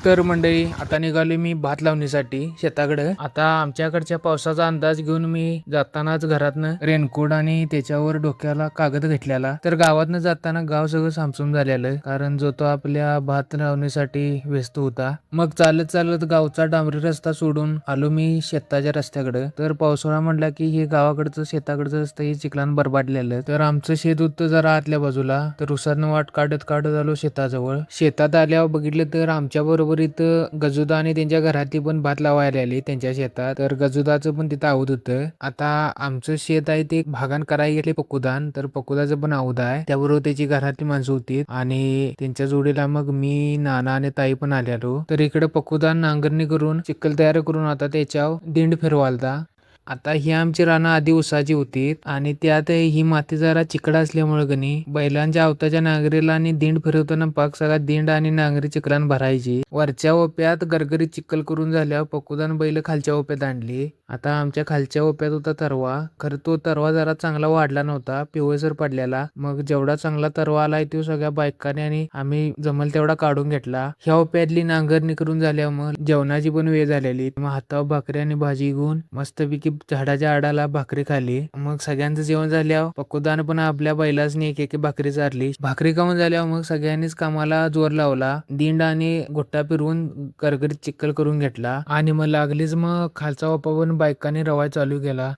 नमस्कार मंडळी, आता निघालो मी भात लावणीसाठी शेताकडे. आता आमच्याकडच्या पावसाचा अंदाज घेऊन मी जातानाच घरातनं रेनकोट आणि त्याच्यावर डोक्याला कागद घेतलेला. तर गावातनं जाताना गाव सगळं सामसूम झालेलं, कारण जो तो आपल्या भात लावणीसाठी व्यस्त होता. मग चालत चालत गावचा डांबरी रस्ता सोडून आलो मी शेताच्या रस्त्याकडे. तर पावसाळा म्हणला की हे गावाकडचं शेताकडचं रस्ता हे चिखलान बरबाडलेलं. तर आमचं शेत होतं जरा आतल्या बाजूला. तर उसानं वाट काढत काढत आलो शेताजवळ. शेतात आल्यावर बघितलं तर आमच्या बरोबर इथं गजुदा आणि त्यांच्या घरातली पण भात लावायला आली त्यांच्या शेतात. तर गजुदाचं पण तिथं आवत होतं. आता आमचं शेत आहे ते भागान करायला गेले पकुदान, तर पकुदाचं पण आवत आहे. त्याबरोबर त्याची घरातली माणसं होती आणि त्यांच्या जोडीला मग मी, नाना आणि ताई पण आलेलो. तर इकडे पकुदान नांगरणी करून चिखल तयार करून आता त्याच्यावर दिंड फिरवालता. आता ही आमची रानं आधी उसाची होती आणि त्यात ही माती जरा चिकट असल्यामुळे गणी बैलांच्या अवताच्या नांगरीला आणि दिंड फिरवताना पाक सगळा दिंड आणि नांगरी चिखलान भरायची. वरच्या ओप्यात गरगरीत चिखल करून झाल्यावर पकुदान बैल खालच्या ओप्यात आणली. आता आमच्या खालच्या ओप्यात होता तरवा. खरं तो तरवा जरा चांगला वाढला नव्हता, पिवळसर पडलेला. मग जेवढा चांगला तरवा आलाय तो सगळ्या बायकाने आणि आम्ही जमल तेवढा काढून घेतला. ह्या ओप्यातली नांगरणी करून झाल्यावर मग जेवणाची पण वेळ झालेली. मग हातावर भाकरी आणि भाजी घेऊन मस्तपैकी झाडाच्या आडाला भाकरी खाली. मग सगळ्यांचं जेवण झाल्यावर पकुदान पण आपल्या बैलासनी एक एक भाकरी चारली. भाकरी खाऊन झाल्यावर मग सगळ्यांनीच कामाला जोर लावला. दिंड आणि गोट्टा फिरवून गरगरीत चिखल करून घेतला आणि मग लागलीच मग खालचा ओपा पण बायकांनी रवाय चालू केला.